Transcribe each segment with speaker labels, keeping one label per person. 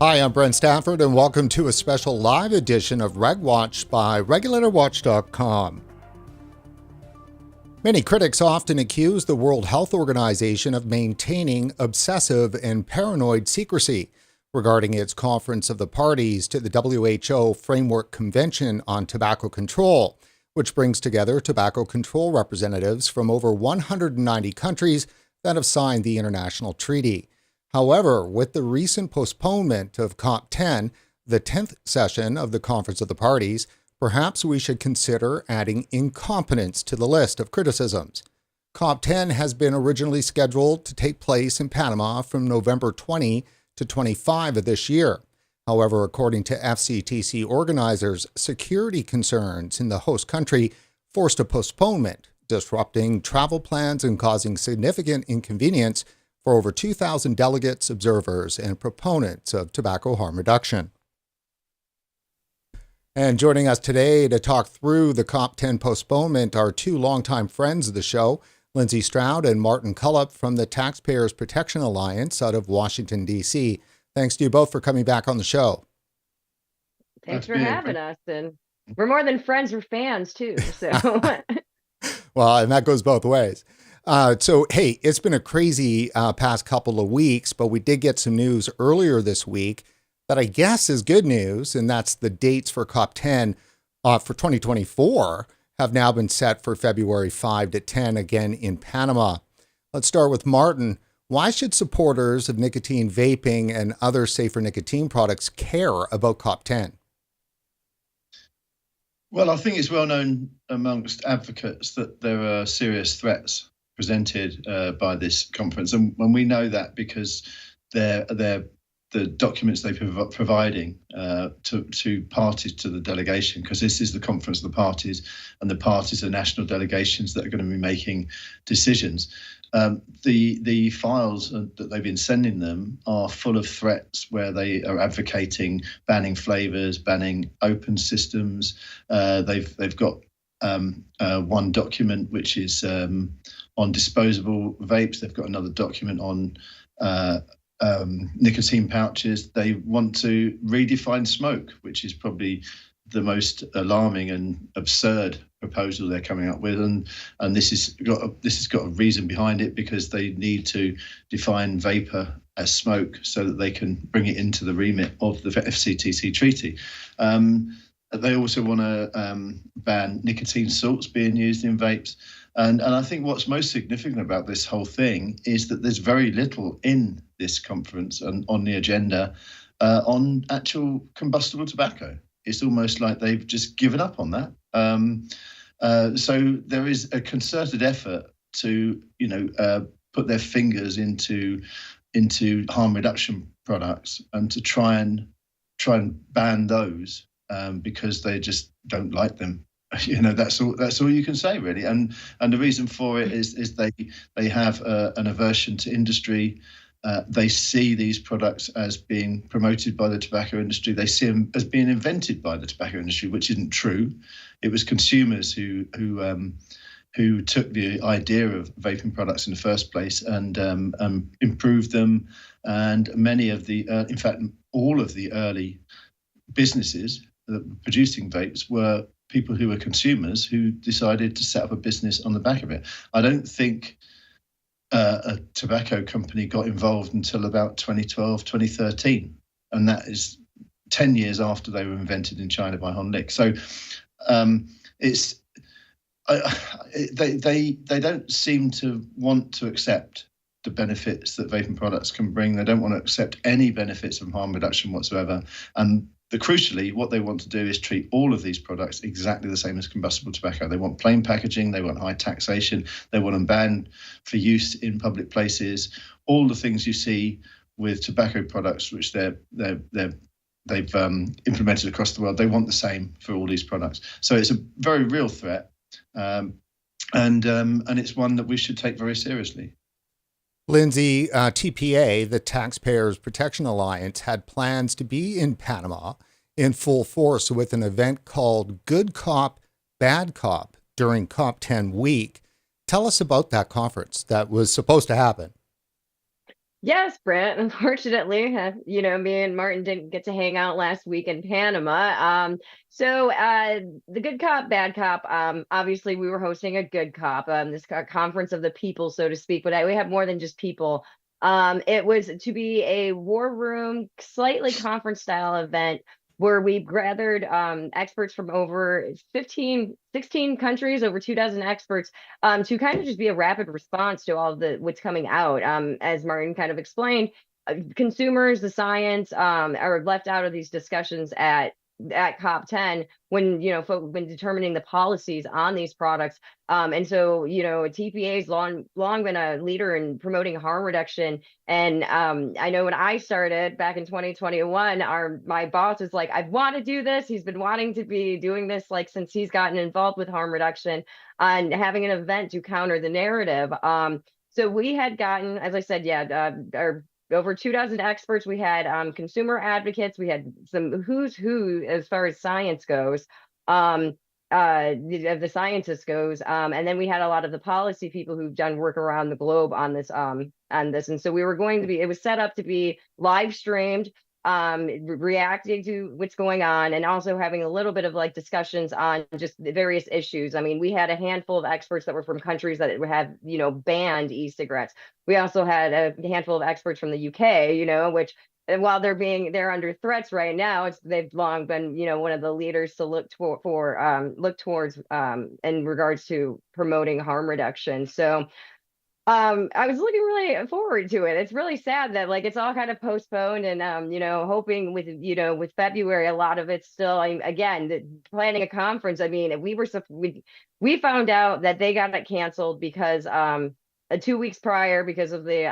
Speaker 1: Hi, I'm Brent Stafford, and welcome to a special live edition of RegWatch by RegulatorWatch.com. Many critics often accuse the World Health Organization of maintaining obsessive and paranoid secrecy regarding its Conference of the Parties to the WHO Framework Convention on Tobacco Control, which brings together tobacco control representatives from over 190 countries that have signed the international treaty. However, with the recent postponement of COP10, the 10th session of the Conference of the Parties, perhaps we should consider adding incompetence to the list of criticisms. COP10 has been originally scheduled to take place in Panama from November 20 to 25 of this year. However, according to FCTC organizers, security concerns in the host country forced a postponement, disrupting travel plans and causing significant inconvenience for over 2,000 delegates, observers, and proponents of tobacco harm reduction. And joining us today to talk through the COP10 postponement are two longtime friends of the show, Lindsey Stroud and Martin Cullip from the Taxpayers Protection Alliance out of Washington, D.C. Thanks to you both for coming back on the show.
Speaker 2: Thanks for having us. And we're more than friends, we're fans too. So,
Speaker 1: well, and that goes both ways. So, hey, it's been a crazy past couple of weeks, but we did get some news earlier this week that I guess is good news, and that's the dates for COP10 for 2024 have now been set for February 5 to 10 again in Panama. Let's start with Martin. Why should supporters of nicotine vaping and other safer nicotine products care about COP10?
Speaker 3: Well, I think it's well known amongst advocates that there are serious threats presented by this conference, and we know that because they're the documents they're providing to parties to the delegation, because this is the conference of the parties, and the parties are national delegations that are going to be making decisions. The files that they've been sending them are full of threats where they are advocating banning flavors, banning open systems. They've got one document which is on disposable vapes. They've got another document on nicotine pouches. They want to redefine smoke, which is probably the most alarming and absurd proposal they're coming up with, and this has got a reason behind it, because they need to define vapor as smoke so that they can bring it into the remit of the FCTC treaty. They also want to ban nicotine salts being used in vapes. And I think what's most significant about this whole thing is that there's very little in this conference and on the agenda on actual combustible tobacco. It's almost like they've just given up on that. So there is a concerted effort to, put their fingers into harm reduction products and to try and ban those because they just don't like them. That's all you can say, really. And the reason for it is they have an aversion to industry. They see these products as being promoted by the tobacco industry. They see them as being invented by the tobacco industry, which isn't true. It was consumers who took the idea of vaping products in the first place and improved them. And many of in fact, all of the early businesses that were producing vapes were people who were consumers who decided to set up a business on the back of it. I don't think a tobacco company got involved until about 2012, 2013. And that is 10 years after they were invented in China by Hon Lik. So they don't seem to want to accept the benefits that vaping products can bring. They don't want to accept any benefits of harm reduction whatsoever. And crucially, what they want to do is treat all of these products exactly the same as combustible tobacco. They want plain packaging, they want high taxation, they want them banned for use in public places. All the things you see with tobacco products, which they've implemented across the world, they want the same for all these products. So it's a very real threat, and it's one that we should take very seriously.
Speaker 1: Lindsey, TPA, the Taxpayers Protection Alliance, had plans to be in Panama in full force with an event called Good Cop, Bad Cop during COP10 week. Tell us about that conference that was supposed to happen.
Speaker 2: Yes, Brent. Unfortunately, me and Martin didn't get to hang out last week in Panama. The good cop, bad cop. Obviously, we were hosting a good cop, this conference of the people, so to speak. But we have more than just people. It was to be a war room, slightly conference style event where we gathered experts from over 15, 16 countries, over 2 dozen experts to kind of just be a rapid response to all of the what's coming out. As Martin kind of explained, consumers, the science, are left out of these discussions at COP10 when when determining the policies on these products. And so TPA's long been a leader in promoting harm reduction. And I know when I started back in 2021, my boss was like, I want to do this. He's been wanting to be doing this like since he's gotten involved with harm reduction and having an event to counter the narrative. So we had gotten, as I said, our over 2 dozen experts. We had consumer advocates. We had some who's who as far as science goes, the scientists goes, and then we had a lot of the policy people who've done work around the globe on this. And so we were going to be. It was set up to be live streamed, reacting to what's going on, and also having a little bit of like discussions on just the various issues. I mean, we had a handful of experts that were from countries that have banned e-cigarettes. We also had a handful of experts from the UK, which while they're under threats right now, they've long been one of the leaders to look towards in regards to promoting harm reduction. So I was looking really forward to it. It's really sad that like it's all kind of postponed, and hoping with February, a lot of it's still again planning a conference. I mean, we found out that they got it canceled because 2 weeks prior because of they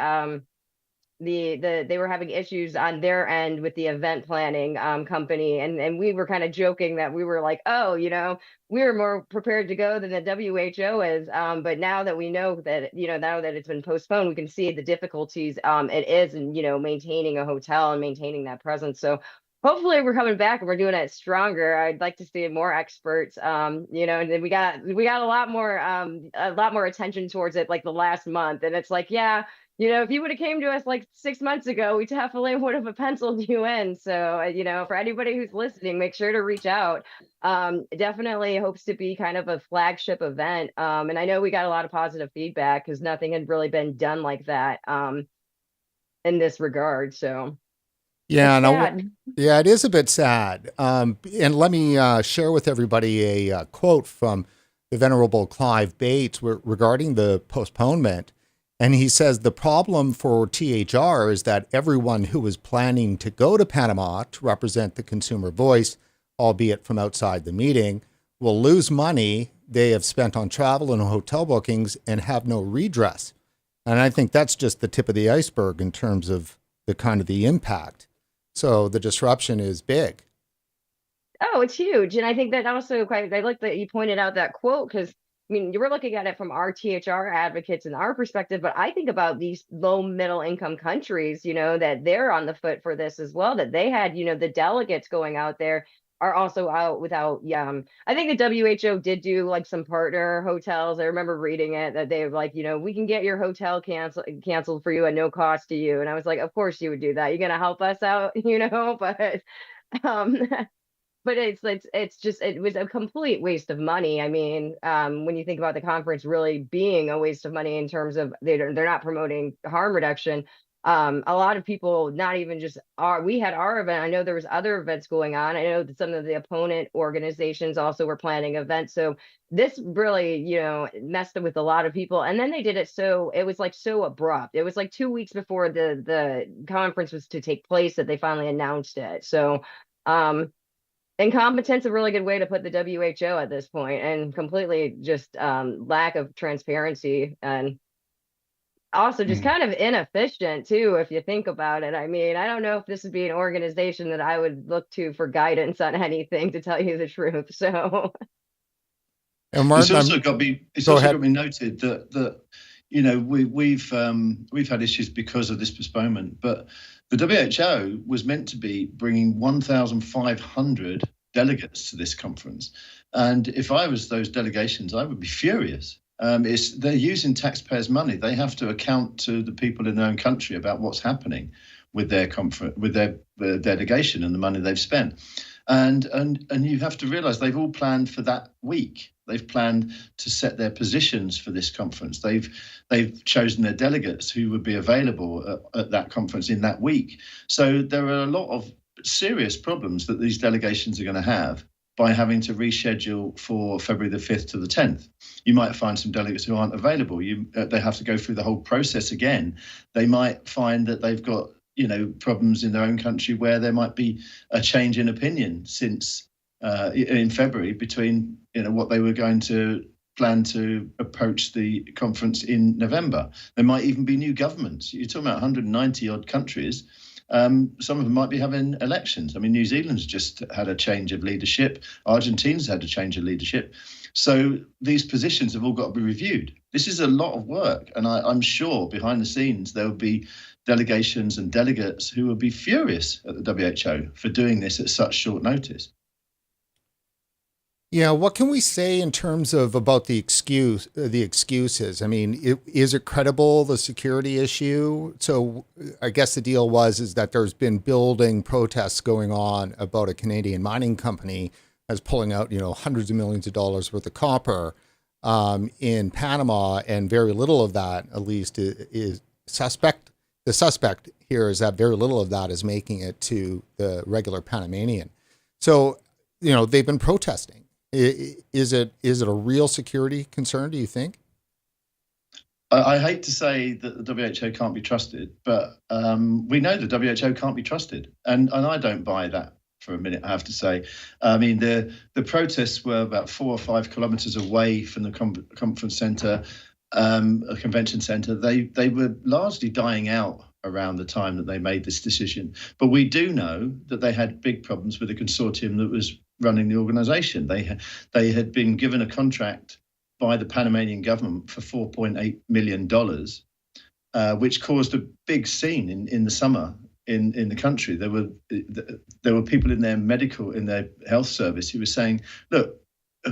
Speaker 2: were having issues on their end with the event planning company, and we were kind of joking that we were like, oh, we were more prepared to go than the WHO is, but now that we know that now that it's been postponed, we can see the difficulties it is in maintaining a hotel and maintaining that presence. So hopefully we're coming back and we're doing it stronger. I'd like to see more experts, and then we got a lot more attention towards it like the last month, and it's like, yeah, if you would have came to us like 6 months ago, we definitely would have penciled you in. So, for anybody who's listening, make sure to reach out. Definitely hopes to be kind of a flagship event. And I know we got a lot of positive feedback because nothing had really been done like that in this regard. So,
Speaker 1: Yeah,
Speaker 2: sad.
Speaker 1: yeah, it is a bit sad. And let me share with everybody a quote from the Venerable Clive Bates regarding the postponement. And he says the problem for THR is that everyone who was planning to go to Panama to represent the consumer voice, albeit from outside the meeting, will lose money they have spent on travel and hotel bookings and have no redress. And I think that's just the tip of the iceberg in terms of the impact. So the disruption is big.
Speaker 2: Oh, it's huge. And I think that also I like that you pointed out that quote because I mean, you were looking at it from our THR advocates and our perspective, but I think about these low middle income countries, that they're on the foot for this as well, that they had, the delegates going out there are also out without, I think the WHO did do like some partner hotels. I remember reading it that they were like, we can get your hotel canceled for you at no cost to you. And I was like, of course you would do that. You're going to help us out, but, um, but it was a complete waste of money. I mean, when you think about the conference really being a waste of money in terms of they're not promoting harm reduction. A lot of people, not even just we had our event. I know there was other events going on. I know that some of the opponent organizations also were planning events. So this really, messed with a lot of people. And then they did it it was like so abrupt. It was like 2 weeks before the conference was to take place that they finally announced it. So incompetence is a really good way to put the WHO at this point, and completely just lack of transparency, and also just kind of inefficient too, if you think about it. I mean, I don't know if this would be an organization that I would look to for guidance on anything, to tell you the truth. So
Speaker 1: And Martin,
Speaker 3: it's also got to be noted that we've had issues because of this postponement, but the WHO was meant to be bringing 1,500 delegates to this conference. And if I was those delegations, I would be furious They're using taxpayers' money. They have to account to the people in their own country about what's happening with their delegation and the money they've spent. And you have to realise they've all planned for that week. They've planned to set their positions for this conference. They've chosen their delegates who would be available at that conference in that week. So there are a lot of serious problems that these delegations are going to have by having to reschedule for February the 5th to the 10th. You might find some delegates who aren't available. They have to go through the whole process again. They might find that they've got problems in their own country where there might be a change in opinion since in February between what they were going to plan to approach the conference in November. There might even be new governments. You're talking about 190 odd countries. Some of them might be having elections. I mean, New Zealand's just had a change of leadership. Argentina's had a change of leadership. So these positions have all got to be reviewed. This is a lot of work. And I'm sure behind the scenes, there will be delegations and delegates who will be furious at the WHO for doing this at such short notice.
Speaker 1: Yeah, what can we say in terms of about the excuses? I mean, is it credible, the security issue? So I guess the deal is that there's been building protests going on about a Canadian mining company that's pulling out, hundreds of millions of dollars worth of copper in Panama, and very little of that, at least, is suspect. The suspect here is that very little of that is making it to the regular Panamanian. So, they've been protesting. Is it a real security concern, do you think?
Speaker 3: I hate to say that the WHO can't be trusted, but we know the WHO can't be trusted. And I don't buy that for a minute, I have to say. I mean, the protests were about 4 or 5 kilometres away from the conference centre, a convention centre. They were largely dying out around the time that they made this decision. But we do know that they had big problems with the consortium that was running the organisation. They had been given a contract by the Panamanian government for $4.8 million, which caused a big scene in the summer in the country. There were people in their health service who were saying, look,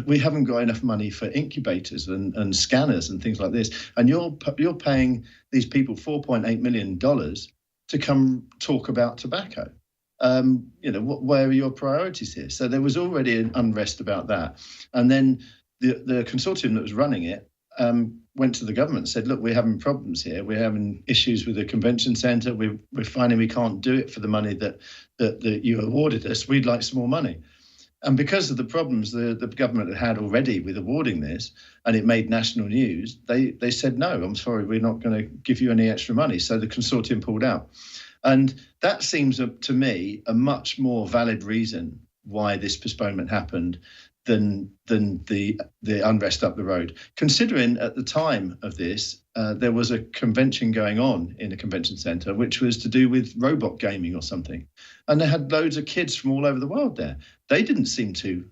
Speaker 3: we haven't got enough money for incubators and scanners and things like this, and you're paying these people $4.8 million to come talk about tobacco. Where are your priorities here? So there was already an unrest about that. And then the consortium that was running it went to the government and said, look, we're having problems here. We're having issues with the convention centre. We're finding we can't do it for the money that you awarded us. We'd like some more money. And because of the problems the government had already with awarding this, and it made national news, they said, no, I'm sorry, we're not going to give you any extra money. So the consortium pulled out. And that seems to me a much more valid reason why this postponement happened than the unrest up the road. Considering at the time of this, there was a convention going on in a convention centre, which was to do with robot gaming or something. And they had loads of kids from all over the world there. They didn't seem too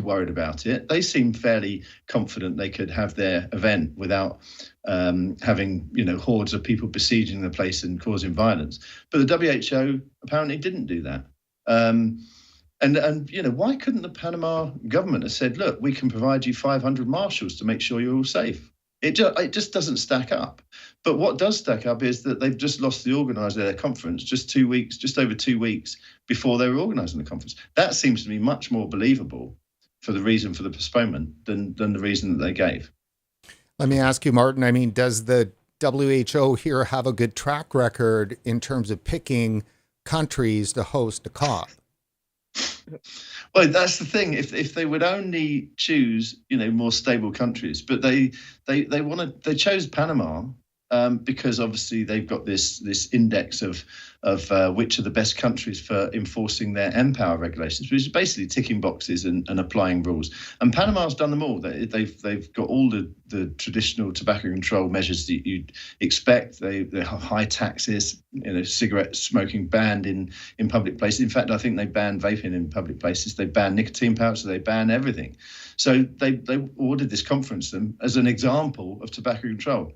Speaker 3: worried about it. They seemed fairly confident they could have their event without having hordes of people besieging the place and causing violence. But the WHO apparently didn't do that. And why couldn't the Panama government have said, look, we can provide you 500 marshals to make sure you're all safe? It just doesn't stack up. But what does stack up is that they've just lost the organiser of their conference just over 2 weeks before they were organising the conference. That seems to be much more believable for the reason for the postponement than the reason that they gave.
Speaker 1: Let me ask you, Martin, I mean, does the WHO here have a good track record in terms of picking countries to host a COP?
Speaker 3: Well, that's the thing. If they would only choose, more stable countries, but they chose Panama because obviously they've got this index of which are the best countries for enforcing their Empower regulations, which is basically ticking boxes and applying rules. And Panama's done them all. They've got all the traditional tobacco control measures that you'd expect. They have high taxes, cigarette smoking banned in public places. In fact, I think they ban vaping in public places. They ban nicotine pouches. They ban everything. So they ordered this conference them as an example of tobacco control,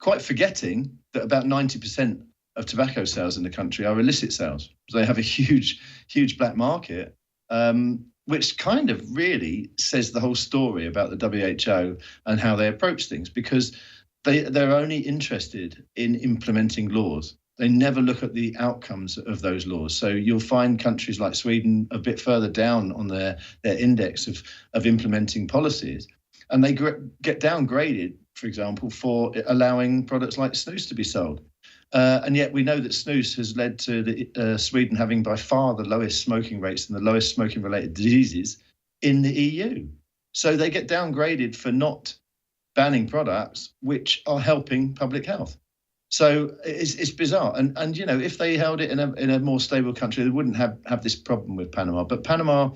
Speaker 3: quite forgetting that about 90% of tobacco sales in the country are illicit sales. So they have a huge black market. And which kind of really says the whole story about the WHO and how they approach things, because they're only interested in implementing laws. They never look at the outcomes of those laws. So you'll find countries like Sweden a bit further down on their index of implementing policies, and they get downgraded, for example, for allowing products like snus to be sold. And yet we know that snus has led to Sweden having by far the lowest smoking rates and the lowest smoking-related diseases in the EU. So they get downgraded for not banning products which are helping public health. So it's bizarre. And you know, if they held it in a more stable country, they wouldn't have this problem with Panama. But Panama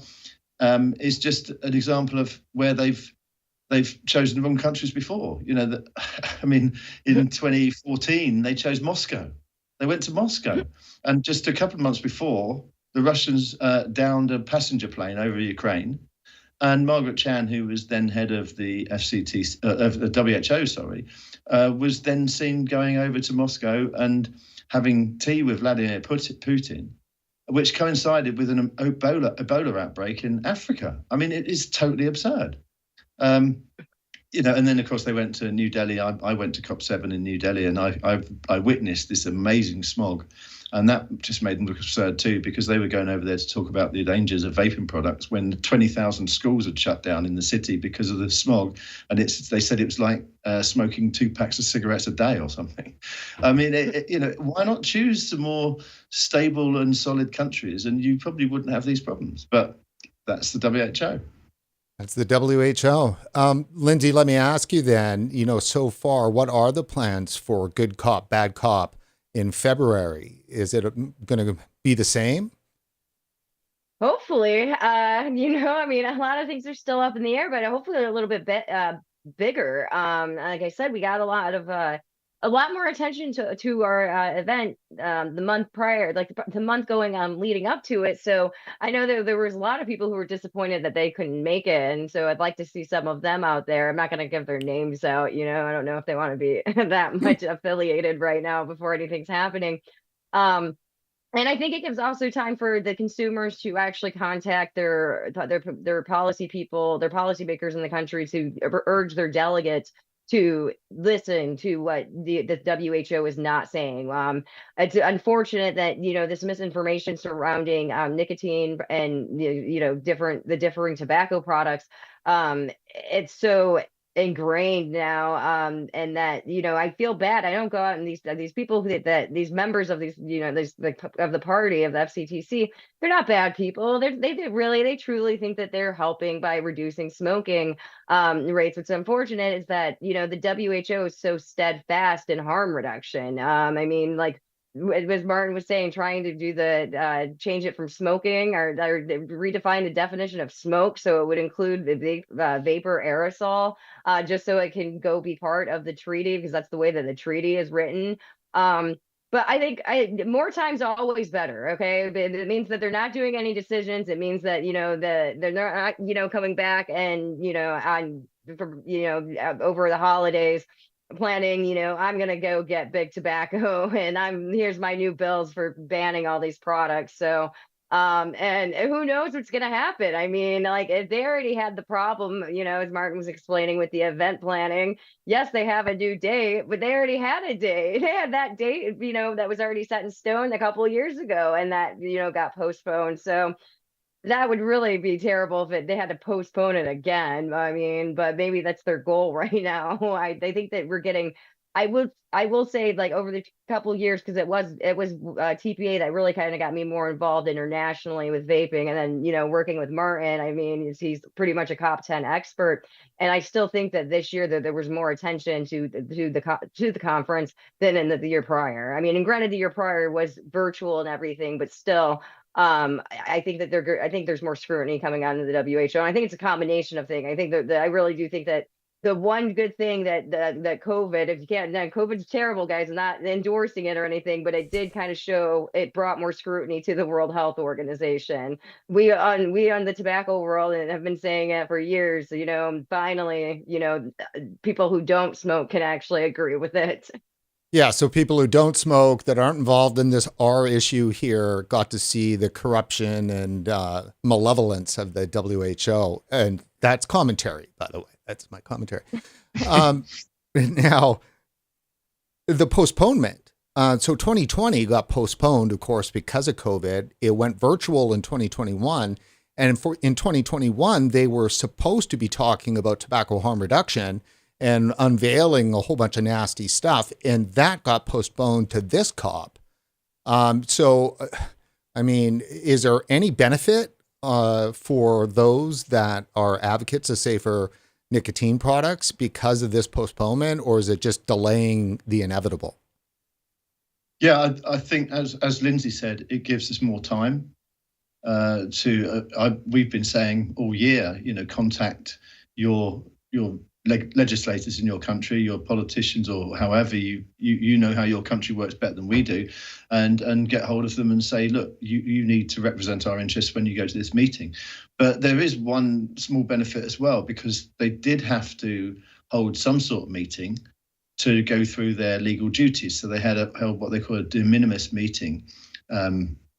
Speaker 3: is just an example of where they've chosen the wrong countries before. You know, I mean, in 2014, they chose Moscow. They went to Moscow. And just a couple of months before, the Russians downed a passenger plane over Ukraine. And Margaret Chan, who was then head of the of the WHO, was then seen going over to Moscow and having tea with Vladimir Putin, which coincided with an Ebola outbreak in Africa. I mean, it is totally absurd. You know, and then of course they went to New Delhi. I went to COP7 in New Delhi, and I witnessed this amazing smog, and that just made them look absurd too, because they were going over there to talk about the dangers of vaping products when 20,000 schools had shut down in the city because of the smog, and they said it was like smoking 2 packs of cigarettes a day or something. I mean, you know, why not choose some more stable and solid countries, and you probably wouldn't have these problems. But that's the WHO.
Speaker 1: That's the WHO. Lindsey, let me ask you then, you know, so far, what are the plans for good cop, bad cop in February? Is it going to be the same?
Speaker 2: Hopefully, you know, I mean, a lot of things are still up in the air, but hopefully they're a little bit bigger. Like I said, we got a lot more attention to our event the month prior, like the month going leading up to it. So I know that there was a lot of people who were disappointed that they couldn't make it, and so I'd like to see some of them out there. I'm not going to give their names out, you know. I don't know if they want to be that much affiliated right now before anything's happening. And I think it gives also time for the consumers to actually contact their policy people, their policymakers in the country, to urge their delegates to listen to what the WHO is not saying. It's unfortunate that, you know, this misinformation surrounding nicotine and the differing tobacco products, it's so ingrained now, and that, you know, I feel bad. I don't go out and these people that these members of these, you know, of the party of the FCTC, they're not bad people. They truly think that they're helping by reducing smoking rates. What's unfortunate is that, you know, the WHO is so steadfast in harm reduction. I mean, like, as Martin was saying, trying to do the change it from smoking, or redefine the definition of smoke so it would include the vapor aerosol, just so it can go be part of the treaty, because that's the way that the treaty is written. But I think more times always better. Okay, it means that they're not doing any decisions. It means that, you know, they're not, you know, coming back and, you know, over the holidays planning, you know, I'm gonna go get big tobacco and here's my new bills for banning all these products. So and who knows what's gonna happen. I mean, like, if they already had the problem, you know, as Martin was explaining with the event planning, yes, they have a new date, but they already had a date. They had that date, you know, that was already set in stone a couple of years ago, and that, you know, got postponed. So that would really be terrible if they had to postpone it again. I mean, but maybe that's their goal right now. I think that we're getting. I will say, like, over the couple of years, because it was TPA that really kind of got me more involved internationally with vaping, and then, you know, working with Martin. I mean, he's pretty much a COP10 expert, and I still think that this year that there was more attention to the conference than in the year prior. I mean, and granted, the year prior was virtual and everything, but still. I think that I think there's more scrutiny coming on to the WHO, and I think it's a combination of things. I think that I really do think that the one good thing that COVID, if you can't, COVID's terrible, guys. I'm not endorsing it or anything, but it did kind of show, it brought more scrutiny to the World Health Organization. We on the tobacco world, and have been saying it for years, you know, finally, you know, people who don't smoke can actually agree with it.
Speaker 1: Yeah, so people who don't smoke, that aren't involved in this R issue here, got to see the corruption and malevolence of the WHO. And that's commentary, by the way. That's my commentary. Now, the postponement. So 2020 got postponed, of course, because of COVID. It went virtual in 2021. And in 2021, they were supposed to be talking about tobacco harm reduction and unveiling a whole bunch of nasty stuff. And that got postponed to this COP. I mean, is there any benefit for those that are advocates of safer nicotine products because of this postponement, or is it just delaying the inevitable?
Speaker 3: Yeah, I think as Lindsey said, it gives us more time we've been saying all year, contact your legislators in your country, your politicians, or however you know how your country works better than we do, and get hold of them and say, look, you need to represent our interests when you go to this meeting. But there is one small benefit as well, because they did have to hold some sort of meeting to go through their legal duties. So they held what they call a de minimis meeting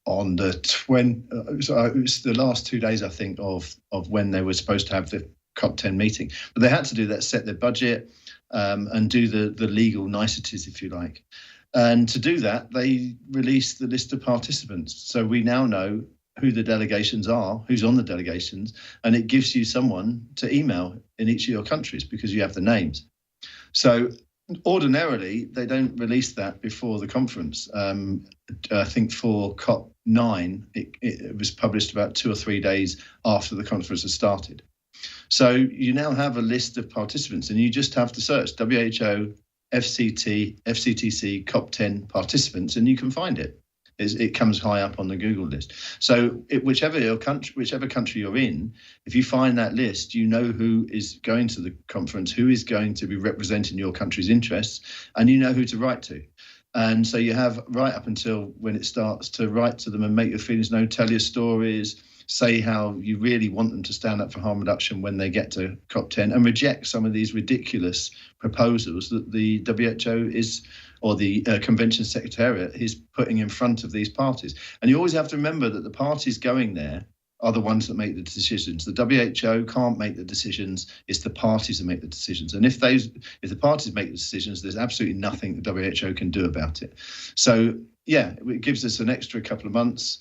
Speaker 3: on the it was the last 2 days, I think, of when they were supposed to have the COP10 meeting. But they had to do that, set their budget, and do the legal niceties, if you like. And to do that, they released the list of participants. So we now know who the delegations are, who's on the delegations, and it gives you someone to email in each of your countries because you have the names. So ordinarily, they don't release that before the conference. I think for COP9, it was published about 2 or 3 days after the conference has started. So you now have a list of participants, and you just have to search WHO, FCT, FCTC, COP10 participants, and you can find it. It comes high up on the Google list. So whichever country you're in, if you find that list, you know who is going to the conference, who is going to be representing your country's interests, and you know who to write to. And so you have right up until when it starts to write to them and make your feelings known, tell your stories, say how you really want them to stand up for harm reduction when they get to COP10, and reject some of these ridiculous proposals that the WHO or the Convention Secretariat is putting in front of these parties. And you always have to remember that the parties going there are the ones that make the decisions. The WHO can't make the decisions. It's the parties that make the decisions. And if the parties make the decisions, there's absolutely nothing the WHO can do about it. So yeah, it gives us an extra couple of months.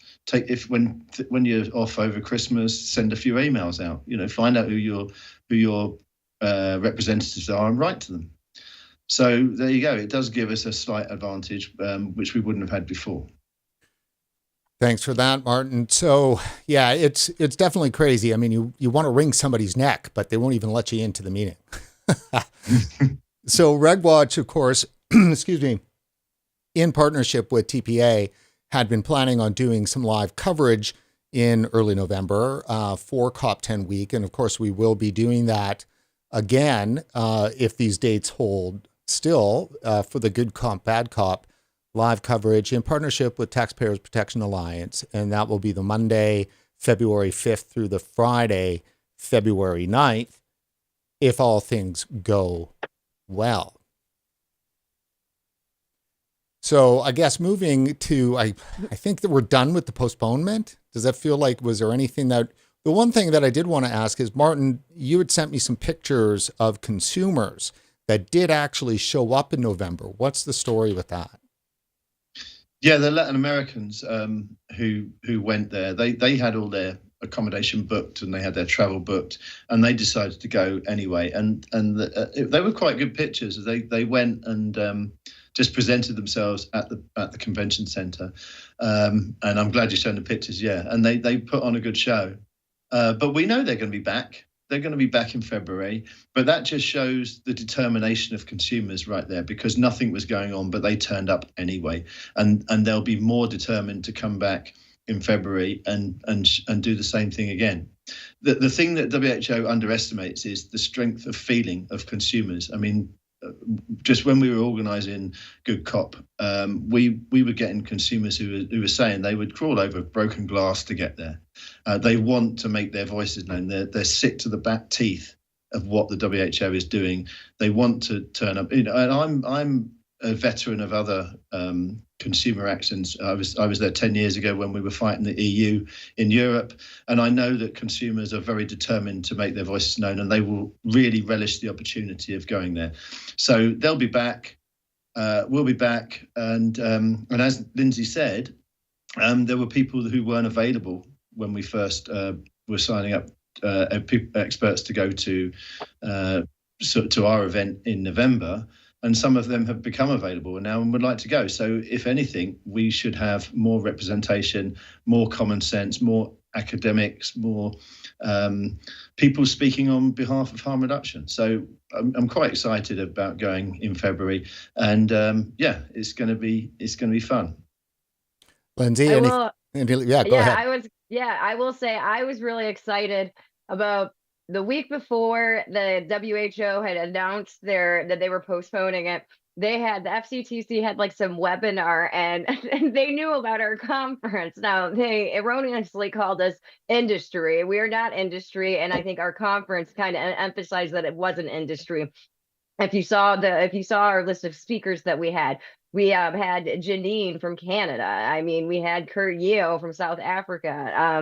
Speaker 3: When you're off over Christmas, send a few emails out. Find out who your representatives are and write to them. So there you go. It does give us a slight advantage, which we wouldn't have had before.
Speaker 1: Thanks for that, Martin. So yeah, it's definitely crazy. I mean, you want to wring somebody's neck, but they won't even let you into the meeting. So RegWatch, of course, excuse me, in partnership with TPA, had been planning on doing some live coverage in early November for COP10 week. And of course, we will be doing that again if these dates hold still for the Good Cop, Bad Cop live coverage in partnership with Taxpayers Protection Alliance. And that will be the Monday, February 5th through the Friday, February 9th, if all things go well. So I guess moving to, I think that we're done with the postponement. Does that feel like, was there anything that, the one thing that I did want to ask is, Martin, you had sent me some pictures of consumers that did actually show up in November. What's the story with that?
Speaker 3: Yeah, the Latin Americans who went there, they had all their accommodation booked and they had their travel booked, and they decided to go anyway. And they were quite good pictures. They went and just presented themselves at the convention center, and I'm glad you're showing the pictures. Yeah, and they put on a good show. But we know they're going to be back. They're going to be back in February, but that just shows the determination of consumers right there, because nothing was going on, but they turned up anyway, and they'll be more determined to come back in February and do the same thing again. The thing that WHO underestimates is the strength of feeling of consumers. I mean, just when we were organising Good Cop, we were getting consumers who were saying they would crawl over broken glass to get there. They want to make their voices known. They're sick to the back teeth of what the WHO is doing. They want to turn up. And a veteran of other consumer actions. I was there 10 years ago when we were fighting the EU in Europe, and I know that consumers are very determined to make their voices known, and they will really relish the opportunity of going there. So they'll be back. We'll be back, and as Lindsey said, there were people who weren't available when we first were signing up experts to go to our event in November. And some of them have become available now and would like to go. So if anything, we should have more representation, more common sense, more academics, more people speaking on behalf of harm reduction. So I'm quite excited about going in February, and it's going to be fun.
Speaker 1: Lindsey,
Speaker 2: go ahead. I will say I was really excited about the week before the WHO had announced that they were postponing it. They had, the FCTC had like some webinar, and they knew about our conference. Now, they erroneously called us industry. We are not industry, and I think our conference kind of emphasized that it wasn't industry. If you saw our list of speakers that we had Janine from Canada. I mean, we had Kurt Yeo from South Africa.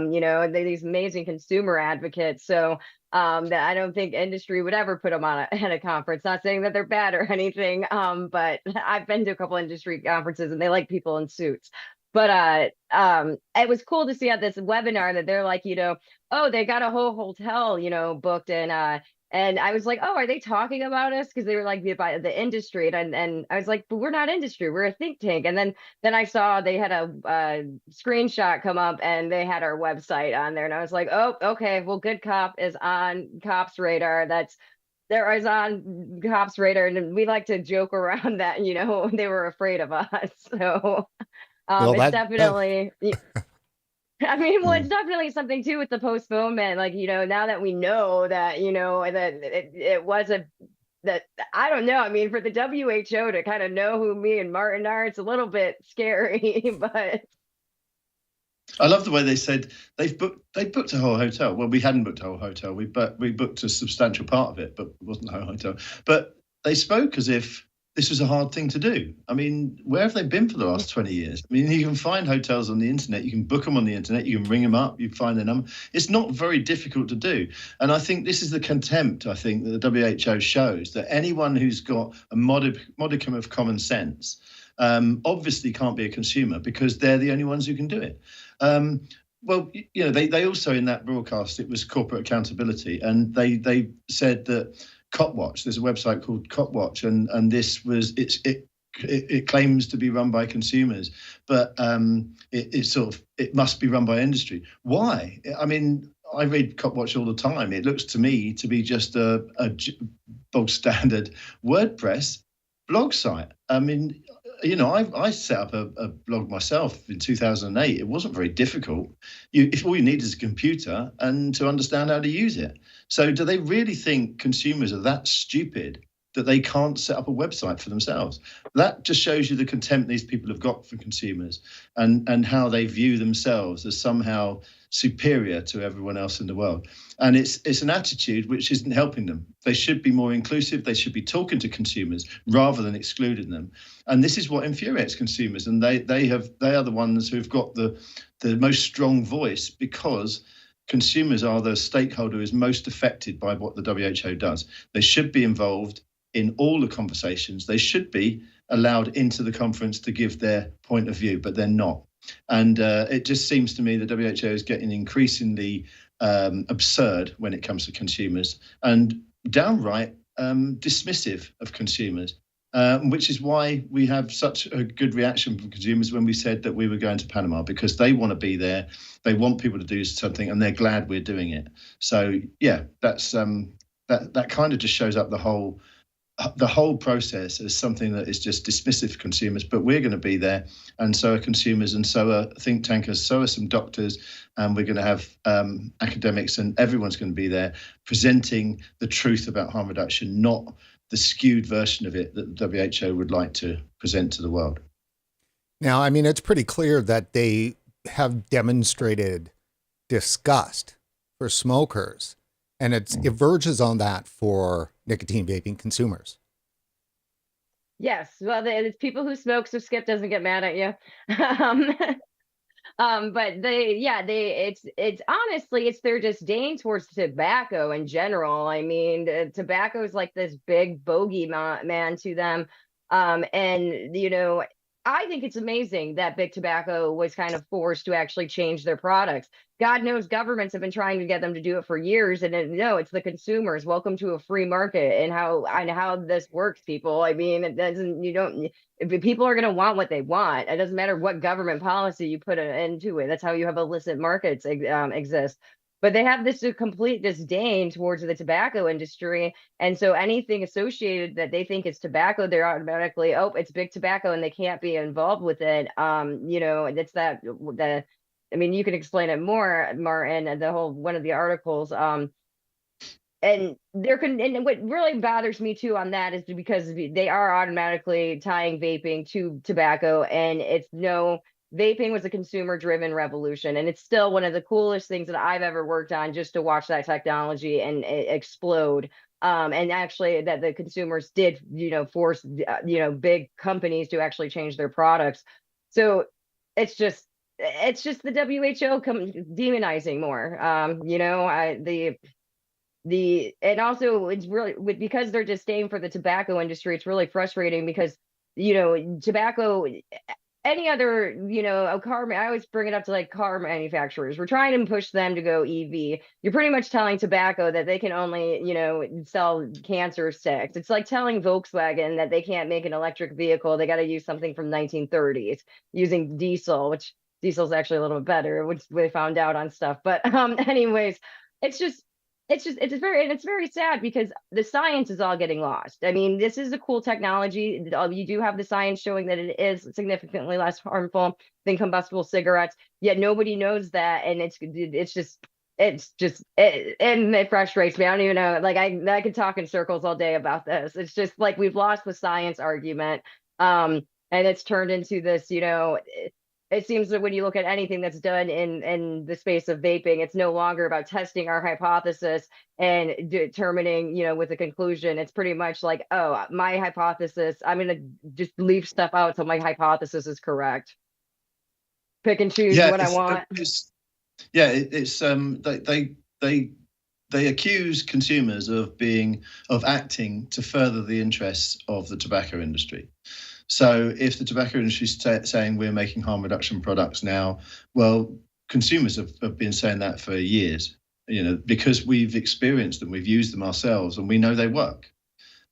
Speaker 2: These amazing consumer advocates. So that I don't think industry would ever put them on at a conference. Not saying that they're bad or anything, but I've been to a couple industry conferences and they like people in suits. But it was cool to see at this webinar that they're like, oh, they got a whole hotel, booked, and I was like, oh, are they talking about us? Because they were like the industry. And I was like, but we're not industry. We're a think tank. And then I saw they had a screenshot come up and they had our website on there. And I was like, oh, okay, well, Good Cop is on COP's radar. There is on COP's radar. And we like to joke around that, they were afraid of us. So it's definitely... it's definitely something too with the postponement. Like, now that we know that, that it wasn't that, I don't know. I mean, for the WHO to kind of know who me and Martin are, it's a little bit scary, but.
Speaker 3: I love the way they said they booked a whole hotel. Well, we hadn't booked a whole hotel. We booked a substantial part of it, but it wasn't a whole hotel. But they spoke as if this was a hard thing to do. I mean, where have they been for the last 20 years? I mean, you can find hotels on the internet, you can book them on the internet, you can ring them up, you find their number. It's not very difficult to do. And I think this is the contempt, that the WHO shows, that anyone who's got a modicum of common sense obviously can't be a consumer because they're the only ones who can do it. They also, in that broadcast, it was corporate accountability, and they said that CopWatch, there's a website called CopWatch, and this was it claims to be run by consumers, but it must be run by industry. Why? I mean, I read CopWatch all the time. It looks to me to be just a bog standard WordPress blog site. I mean, I set up a blog myself in 2008. It wasn't very difficult. If all you need is a computer and to understand how to use it. So do they really think consumers are that stupid that they can't set up a website for themselves? That just shows you the contempt these people have got for consumers and how they view themselves as somehow superior to everyone else in the world. And it's an attitude which isn't helping them. They should be more inclusive. They should be talking to consumers rather than excluding them. And this is what infuriates consumers. And they are the ones who've got the most strong voice, because consumers are the stakeholder who is most affected by what the WHO does. They should be involved in all the conversations. They should be allowed into the conference to give their point of view, but they're not. And it just seems to me the WHO is getting increasingly absurd when it comes to consumers and downright dismissive of consumers, which is why we have such a good reaction from consumers when we said that we were going to Panama, because they want to be there. They want people to do something, and they're glad we're doing it. So, yeah, that's that kind of just shows up the whole process as something that is just dismissive of consumers, but we're going to be there, and so are consumers, and so are think tankers, so are some doctors, and we're going to have academics, and everyone's going to be there presenting the truth about harm reduction, not the skewed version of it that the WHO would like to present to the world.
Speaker 1: Now, I mean, it's pretty clear that they have demonstrated disgust for smokers, and it verges on that for nicotine vaping consumers.
Speaker 2: Yes. Well, it's people who smoke, so Skip doesn't get mad at you. But it's honestly, it's their disdain towards tobacco in general. I mean, tobacco is like this big bogey man to them. And I think it's amazing that big tobacco was kind of forced to actually change their products. God knows governments have been trying to get them to do it for years, and no, it's the consumers. Welcome to a free market, and how this works, people. I mean, it doesn't. You don't. If people are going to want what they want, it doesn't matter what government policy you put into it. That's how you have illicit markets exist. But they have this complete disdain towards the tobacco industry, and so anything associated that they think is tobacco, they're automatically, oh, it's big tobacco, and they can't be involved with it. It's that the. I mean, you can explain it more, Martin. The whole one of the articles. And what really bothers me too on that is because they are automatically tying vaping to tobacco, and vaping was a consumer driven revolution, and it's still one of the coolest things that I've ever worked on, just to watch that technology and explode. And actually that the consumers did, force, big companies to actually change their products. So it's just the WHO demonizing more. And also it's really because their disdain for the tobacco industry, it's really frustrating because tobacco, any other car, I always bring it up to like car manufacturers. We're trying to push them to go EV. You're pretty much telling tobacco that they can only sell cancer sticks. It's like telling Volkswagen that they can't make an electric vehicle. They got to use something from 1930s using diesel, which diesel's actually a little bit better, which they found out on stuff. But anyways, it's very sad because the science is all getting lost. I mean, this is a cool technology. You do have the science showing that it is significantly less harmful than combustible cigarettes, yet nobody knows that. And it frustrates me. I don't even know. Like I could talk in circles all day about this. It's just like we've lost the science argument. And it's turned into this, it seems that when you look at anything that's done in the space of vaping, it's no longer about testing our hypothesis and determining, with a conclusion. It's pretty much like, oh, my hypothesis, I'm going to just leave stuff out until my hypothesis is correct. Pick and choose what I want.
Speaker 3: They accuse consumers of acting to further the interests of the tobacco industry. So if the tobacco industry is saying we're making harm reduction products now, well, consumers have been saying that for years, because we've experienced them, we've used them ourselves, and we know they work.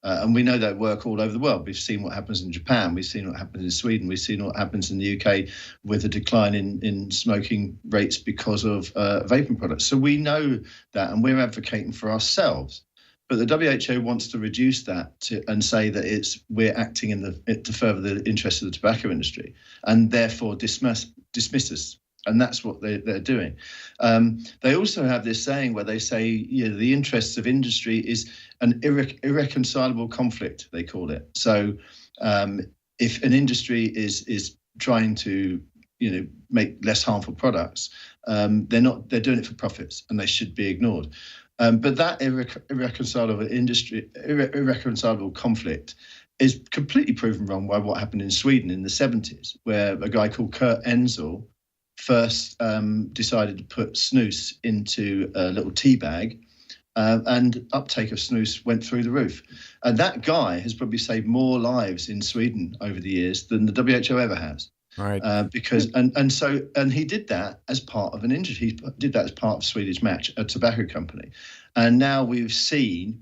Speaker 3: And we know they work all over the world. We've seen what happens in Japan. We've seen what happens in Sweden. We've seen what happens in the UK with a decline in smoking rates because of vaping products. So we know that, and we're advocating for ourselves. But the WHO wants to reduce that and say that we're acting to further the interests of the tobacco industry, and therefore dismiss us. And that's what they're doing. They also have this saying where they say, the interests of industry is an irreconcilable conflict, they call it. So if an industry is trying to make less harmful products, they're doing it for profits, and they should be ignored. But that irreconcilable conflict is completely proven wrong by what happened in Sweden in the 70s, where a guy called Kurt Enzel first decided to put snus into a little tea bag, and uptake of snus went through the roof. And that guy has probably saved more lives in Sweden over the years than the WHO ever has.
Speaker 1: Right.
Speaker 3: Because he did that as part of an industry. He did that as part of Swedish Match, a tobacco company. And now we've seen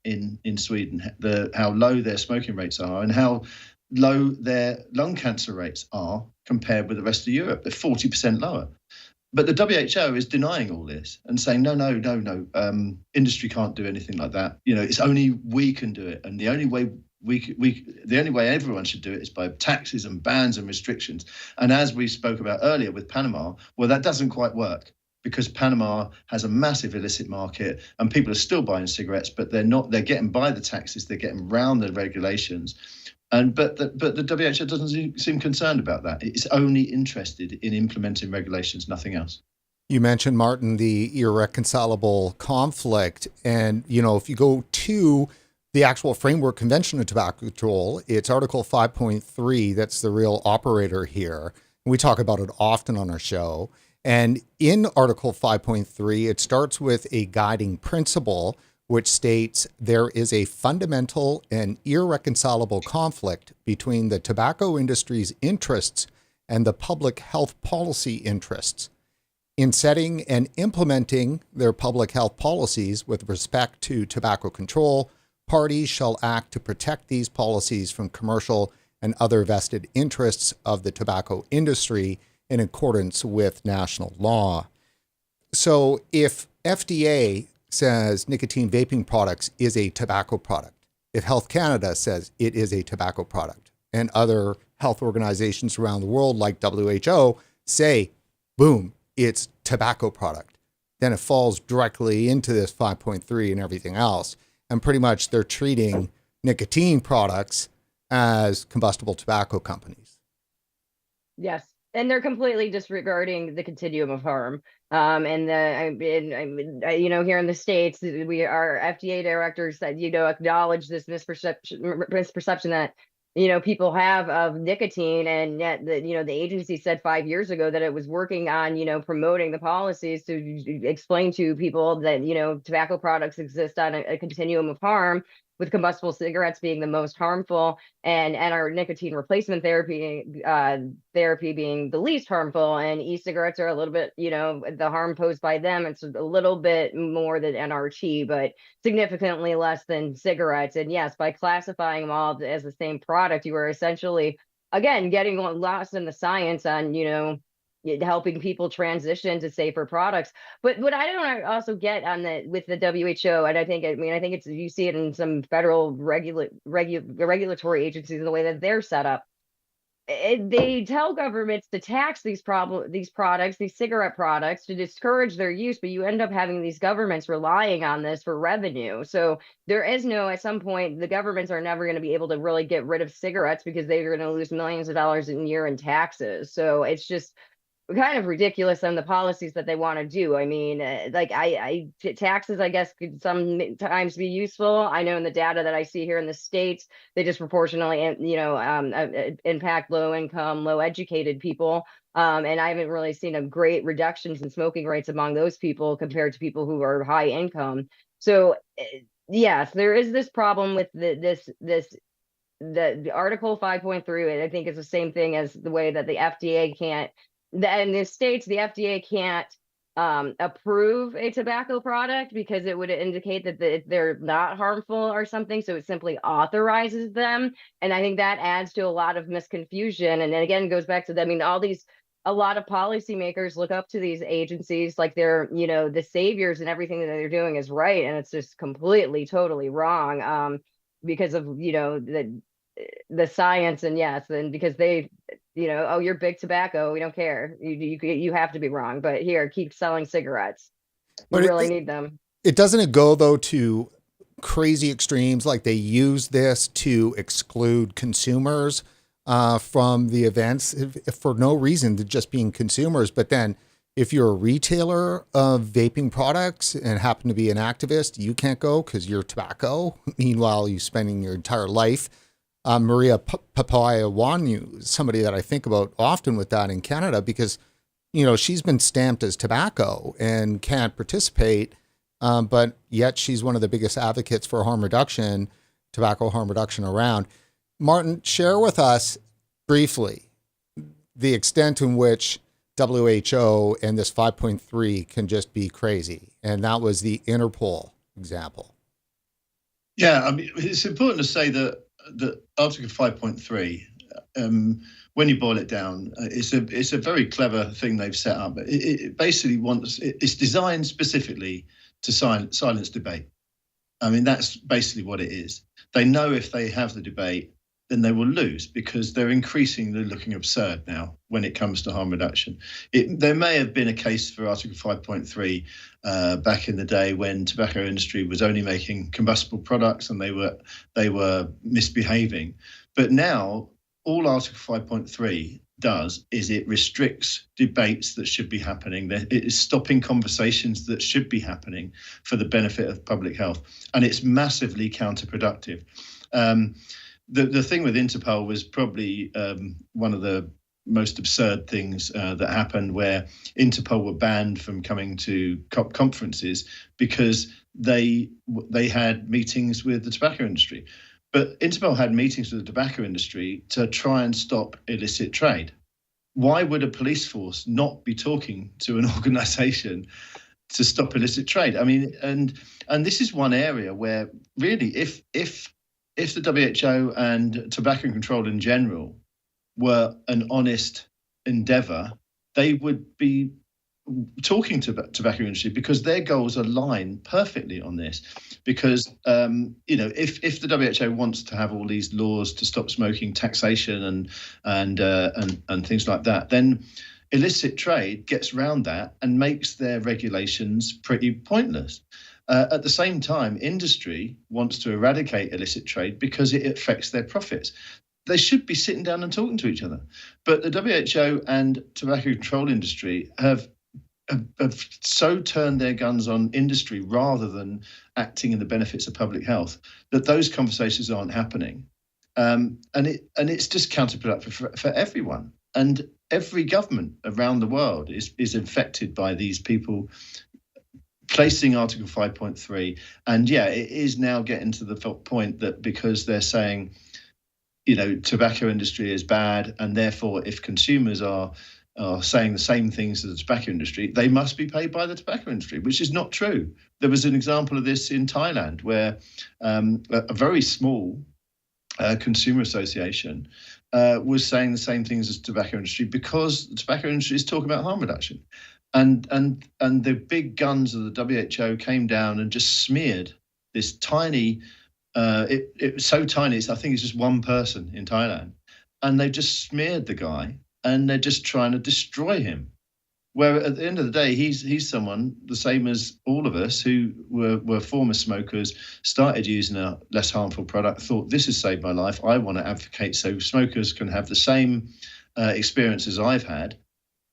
Speaker 3: in Sweden how low their smoking rates are and how low their lung cancer rates are compared with the rest of Europe. They're 40% lower. But the WHO is denying all this and saying, no, industry can't do anything like that. It's only we can do it. And the only way the only way everyone should do it is by taxes and bans and restrictions. And as we spoke about earlier with Panama, well, that doesn't quite work because Panama has a massive illicit market and people are still buying cigarettes, but they're getting by the taxes, they're getting around the regulations. But the WHO doesn't seem concerned about that. It's only interested in implementing regulations, nothing else.
Speaker 1: You mentioned, Martin, the irreconcilable conflict. And, if you go to the actual Framework Convention of Tobacco Control, it's Article 5.3 that's the real operator here. We talk about it often on our show. And in Article 5.3, it starts with a guiding principle which states there is a fundamental and irreconcilable conflict between the tobacco industry's interests and the public health policy interests. In setting and implementing their public health policies with respect to tobacco control, parties shall act to protect these policies from commercial and other vested interests of the tobacco industry in accordance with national law. So if FDA says nicotine vaping products is a tobacco product, if Health Canada says it is a tobacco product, and other health organizations around the world like WHO say, boom, it's tobacco product, then it falls directly into this 5.3 and everything else. And pretty much they're treating nicotine products as combustible tobacco companies.
Speaker 2: Yes. And they're completely disregarding the continuum of harm. And here in the States, our FDA directors that, acknowledge this misperception that, people have of nicotine, and yet the agency said 5 years ago that it was working on, promoting the policies to explain to people that, tobacco products exist on a continuum of harm, with combustible cigarettes being the most harmful and our nicotine replacement therapy being the least harmful. And e-cigarettes are a little bit, the harm posed by them, it's a little bit more than NRT, but significantly less than cigarettes. And yes, by classifying them all as the same product, you are essentially, again, getting lost in the science on, helping people transition to safer products. But what I don't also get with the WHO, and I think it's, you see it in some federal regulatory agencies in the way that they're set up. They tell governments to tax these products, these cigarette products, to discourage their use, but you end up having these governments relying on this for revenue. So there is at some point, the governments are never going to be able to really get rid of cigarettes because they're going to lose millions of dollars a year in taxes. So it's just kind of ridiculous on the policies that they want to do. I mean, taxes, I guess, could sometimes be useful. I know in the data that I see here in the States, they disproportionately, impact low income, low educated people. And I haven't really seen a great reductions in smoking rates among those people compared to people who are high income. So yes, there is this problem with the Article 5.3. I think is the same thing as the way that the FDA can't. In the States, the FDA can't approve a tobacco product because it would indicate that they're not harmful or something. So it simply authorizes them. And I think that adds to a lot of misconfusion. And then again, goes back to, a lot of policymakers look up to these agencies like they're, the saviors, and everything that they're doing is right. And it's just completely, totally wrong because of, the science. And yes, and because they, oh, you're big tobacco, we don't care, you have to be wrong, but here, keep selling cigarettes. We really need them.
Speaker 1: It doesn't go though to crazy extremes, like they use this to exclude consumers from the events for no reason, to just being consumers. But then if you're a retailer of vaping products and happen to be an activist, you can't go because you're tobacco. Meanwhile, you're spending your entire life. Maria Papayawanyu is somebody that I think about often with that in Canada because, she's been stamped as tobacco and can't participate, but yet she's one of the biggest advocates for tobacco harm reduction around. Martin, share with us briefly the extent in which WHO and this 5.3 can just be crazy. And that was the Interpol example.
Speaker 3: Yeah, it's important to say that Article 5.3, when you boil it down, it's a very clever thing they've set up. It basically it's designed specifically to silence debate. That's basically what it is. They know if they have the debate, then they will lose because they're increasingly looking absurd now when it comes to harm reduction. There may have been a case for Article 5.3 back in the day when tobacco industry was only making combustible products and they were misbehaving. But now all Article 5.3 does is it restricts debates that should be happening. It is stopping conversations that should be happening for the benefit of public health, and it's massively counterproductive. The thing with Interpol was probably one of the most absurd things that happened, where Interpol were banned from coming to COP conferences because they had meetings with the tobacco industry. But Interpol had meetings with the tobacco industry to try and stop illicit trade. Why would a police force not be talking to an organisation to stop illicit trade? I mean, and this is one area where really, if the WHO and tobacco control in general were an honest endeavour, they would be talking to the tobacco industry, because their goals align perfectly on this. Because if the WHO wants to have all these laws to stop smoking, taxation and things like that, then illicit trade gets around that and makes their regulations pretty pointless. At the same time, industry wants to eradicate illicit trade because it affects their profits. They should be sitting down and talking to each other. But the WHO and tobacco control industry have so turned their guns on industry rather than acting in the benefits of public health that those conversations aren't happening. And it's just counterproductive for everyone. And every government around the world is infected by these people placing Article 5.3. And yeah, it is now getting to the point that because they're saying, tobacco industry is bad, and therefore if consumers are saying the same things as the tobacco industry, they must be paid by the tobacco industry, which is not true. There was an example of this in Thailand where a very small consumer association was saying the same things as the tobacco industry because the tobacco industry is talking about harm reduction. And the big guns of the WHO came down and just smeared this tiny, it was so tiny, I think it's just one person in Thailand, and they just smeared the guy, and they're just trying to destroy him. Where at the end of the day, he's someone the same as all of us who were former smokers, started using a less harmful product, thought this has saved my life. I want to advocate so smokers can have the same experiences I've had,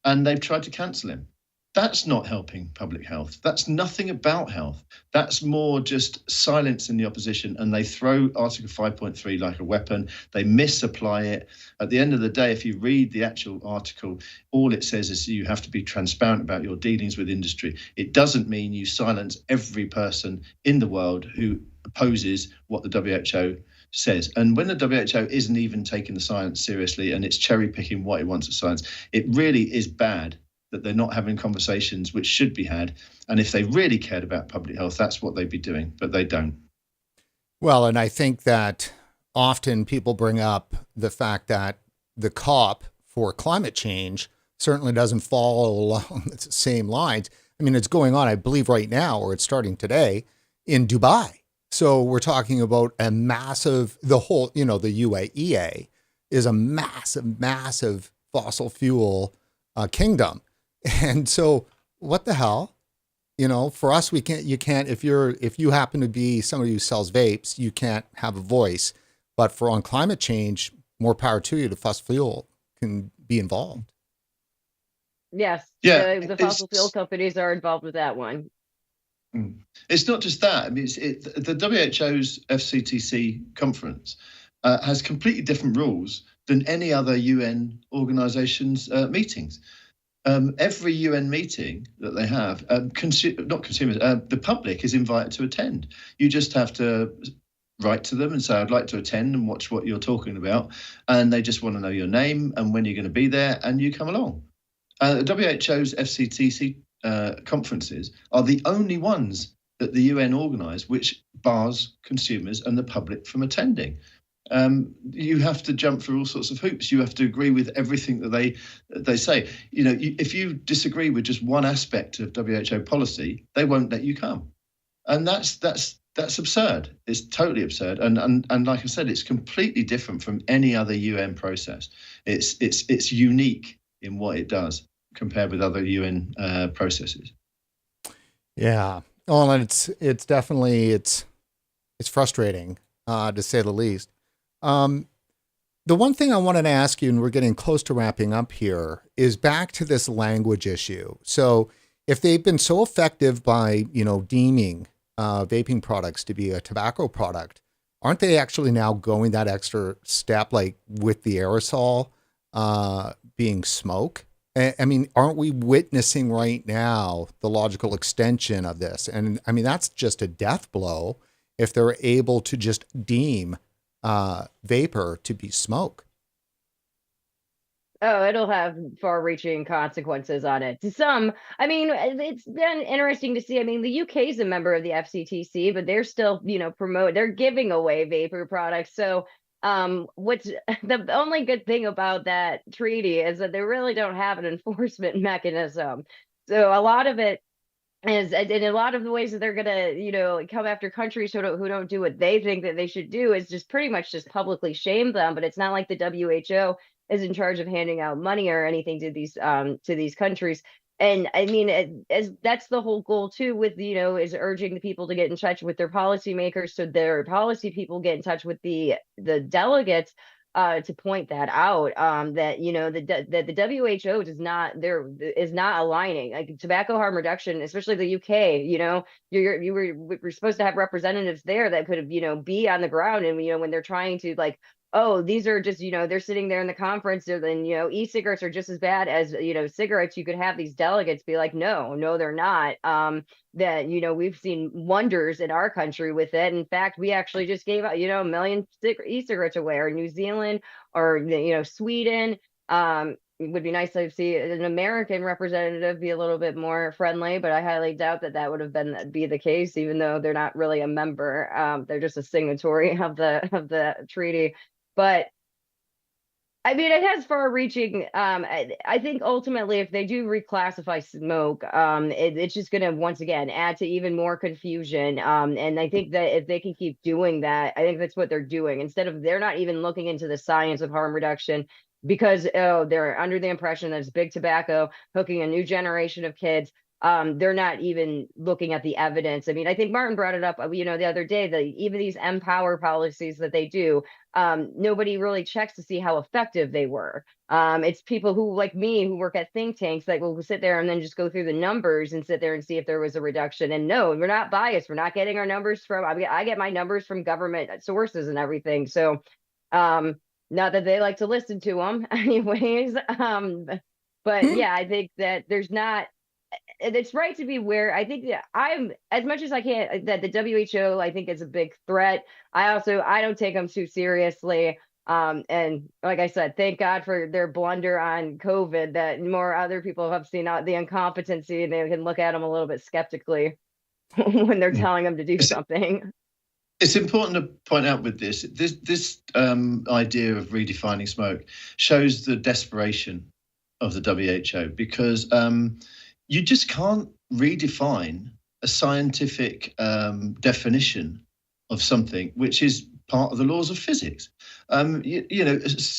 Speaker 3: and they've tried to cancel him. That's not helping public health. That's nothing about health. That's more just silencing the opposition, and they throw Article 5.3 like a weapon. They misapply it. At the end of the day, if you read the actual article, all it says is you have to be transparent about your dealings with industry. It doesn't mean you silence every person in the world who opposes what the WHO says. And when the WHO isn't even taking the science seriously and it's cherry picking what it wants as science, it really is bad that they're not having conversations which should be had. And if they really cared about public health, that's what they'd be doing, but they don't.
Speaker 1: Well, and I think that often people bring up the fact that the COP for climate change certainly doesn't follow along the same lines. I mean, it's going on, I believe, right now, or it's starting today in Dubai. So we're talking about a massive, the UAE is a massive fossil fuel kingdom. And so what the hell, for us, you can't, if you happen to be somebody who sells vapes, you can't have a voice, but on climate change, more power to you. The fossil fuel can be involved.
Speaker 2: Yes.
Speaker 3: Yeah.
Speaker 2: The fossil fuel companies are involved with that one.
Speaker 3: It's not just that. I mean, the WHO's FCTC conference has completely different rules than any other UN organization's meetings. Every UN meeting that they have, the public is invited to attend. You just have to write to them and say, I'd like to attend and watch what you're talking about. And they just want to know your name and when you're going to be there, and you come along. The WHO's FCTC conferences are the only ones that the UN organise which bars consumers and the public from attending. You have to jump through all sorts of hoops. You have to agree with everything that they say. If you disagree with just one aspect of WHO policy, they won't let you come, and that's absurd. It's totally absurd. And like I said, it's completely different from any other UN process. It's unique in what it does compared with other UN processes.
Speaker 1: Yeah. Oh, and it's definitely it's frustrating to say the least. The one thing I wanted to ask you, and we're getting close to wrapping up here, is back to this language issue. So if they've been so effective by, deeming vaping products to be a tobacco product, aren't they actually now going that extra step, like with the aerosol being smoke? I mean, aren't we witnessing right now the logical extension of this? And I mean, that's just a death blow if they're able to just deem vapor to be smoke.
Speaker 2: Oh, it'll have far-reaching consequences on it. To some, I mean, it's been interesting to see. I mean, the UK is a member of the FCTC, but they're still, they're giving away vapor products. So, what's the only good thing about that treaty is that they really don't have an enforcement mechanism. So a lot of it is, and a lot of the ways that they're gonna, come after countries who don't do what they think that they should do is just pretty much just publicly shame them. But it's not like the WHO is in charge of handing out money or anything to these countries. And I mean, as that's the whole goal too, with is urging the people to get in touch with their policymakers, so their policy people get in touch with the delegates to point that out. That that the WHO is not aligning, like tobacco harm reduction, especially the UK. We're supposed to have representatives there that could have be on the ground, and when they're trying to like, oh, these are just, they're sitting there in the conference, and then, e-cigarettes are just as bad as, cigarettes. You could have these delegates be like, no, they're not. That, we've seen wonders in our country with it. In fact, we actually just gave out, a million e-cigarettes away, or New Zealand, or, Sweden. It would be nice to see an American representative be a little bit more friendly, but I highly doubt that would have be the case, even though they're not really a member. They're just a signatory of the treaty. But I mean, it has far-reaching. I think ultimately, if they do reclassify smoke, it's just going to once again add to even more confusion. And I think that if they can keep doing that, I think that's what they're doing. They're not even looking into the science of harm reduction, because they're under the impression that it's big tobacco hooking a new generation of kids. They're not even looking at the evidence. I mean, I think Martin brought it up, the other day, that even these Empower policies that they do, nobody really checks to see how effective they were. It's people who, like me, who work at think tanks, that will sit there and then just go through the numbers and sit there and see if there was a reduction. And no, we're not biased. We're not getting our numbers from, I get my numbers from government sources and everything. So, not that they like to listen to them anyways. But yeah, I think that it's right to be aware. I think that I'm, as much as I can, that the WHO, I think, is a big threat. I don't take them too seriously. And like I said, thank God for their blunder on COVID, that more other people have seen the incompetency, and they can look at them a little bit skeptically when they're telling them to do something.
Speaker 3: It's important to point out with this idea of redefining smoke shows the desperation of the WHO, because you just can't redefine a scientific definition of something which is part of the laws of physics.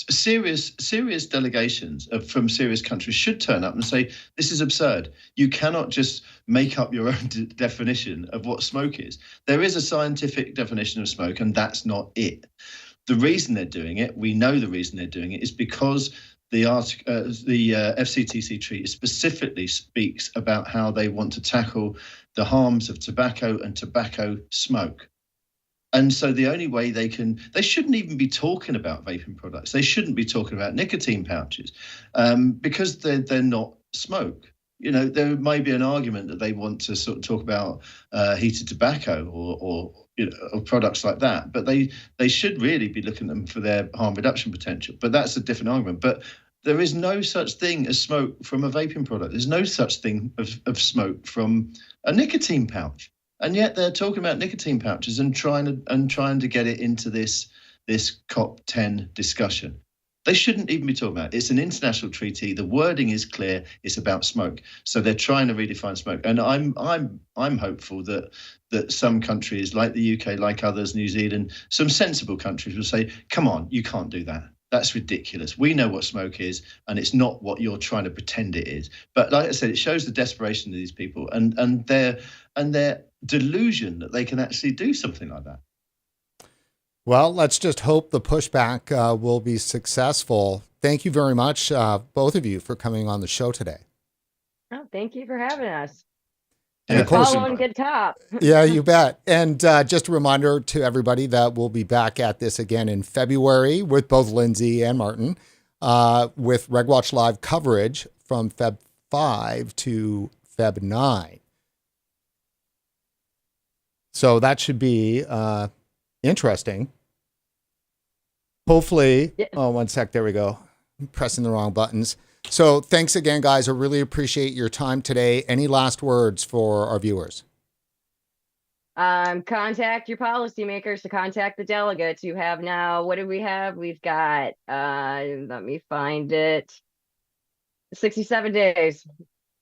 Speaker 3: Serious delegations from serious countries should turn up and say, this is absurd. You cannot just make up your own definition of what smoke is. There is a scientific definition of smoke, and that's not it. The reason they're doing it, we know the reason they're doing it, is because the FCTC treaty specifically speaks about how they want to tackle the harms of tobacco and tobacco smoke. And so the only way they shouldn't even be talking about vaping products. They shouldn't be talking about nicotine pouches, because they're not smoke. There may be an argument that they want to sort of talk about heated tobacco or products like that, but they should really be looking at them for their harm reduction potential. But that's a different argument. But there is no such thing as smoke from a vaping product. There's no such thing of smoke from a nicotine pouch. And yet they're talking about nicotine pouches and trying to get it into this COP10 discussion. They shouldn't even be talking about it. It's an international treaty. The wording is clear. It's about smoke. So they're trying to redefine smoke. And I'm hopeful that some countries like the UK, like others, New Zealand, some sensible countries will say, come on, you can't do that. That's ridiculous. We know what smoke is, and it's not what you're trying to pretend it is. But like I said, it shows the desperation of these people and their delusion that they can actually do something like that.
Speaker 1: Well, let's just hope the pushback will be successful. Thank you very much, both of you, for coming on the show today.
Speaker 2: Oh, thank you for having us.
Speaker 1: And of
Speaker 3: Yeah,
Speaker 1: course,
Speaker 2: Following Good Cop.
Speaker 1: yeah, you bet. And just a reminder to everybody that we'll be back at this again in February with both Lindsey and Martin, with RegWatch Live coverage from Feb 5 to Feb 9. So that should be interesting. Hopefully,
Speaker 2: Yeah.
Speaker 1: oh, one sec. There we go. I'm pressing the wrong buttons. So thanks again, guys. I really appreciate your time today. Any last words for our viewers?
Speaker 2: Contact your policymakers to contact the delegates. You have now, what do we have? We've got, let me find it, 67 days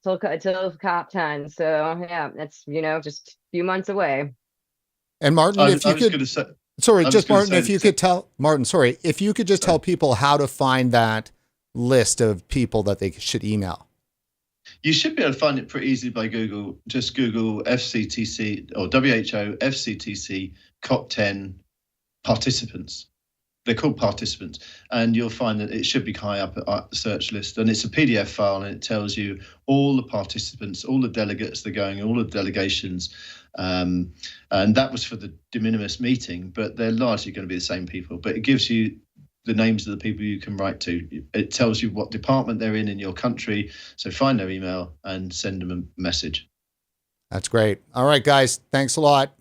Speaker 2: till Cop 10. So yeah, that's, just a few months away.
Speaker 1: And Martin, if you could, sorry, just Martin, if you could tell Martin, sorry, if you could just tell people how to find that list of people that they should email.
Speaker 3: You should be able to find it pretty easily by Google. Just Google FCTC or WHO FCTC COP10 participants. They're called participants, and you'll find that it should be high up at the search list. And it's a PDF file, and it tells you all the participants, all the delegates that are going, all the delegations. And that was for the de minimis meeting, but they're largely going to be the same people. But it gives you the names of the people you can write to. It tells you what department they're in your country. So find their email and send them a message.
Speaker 1: That's great. All right, guys. Thanks a lot.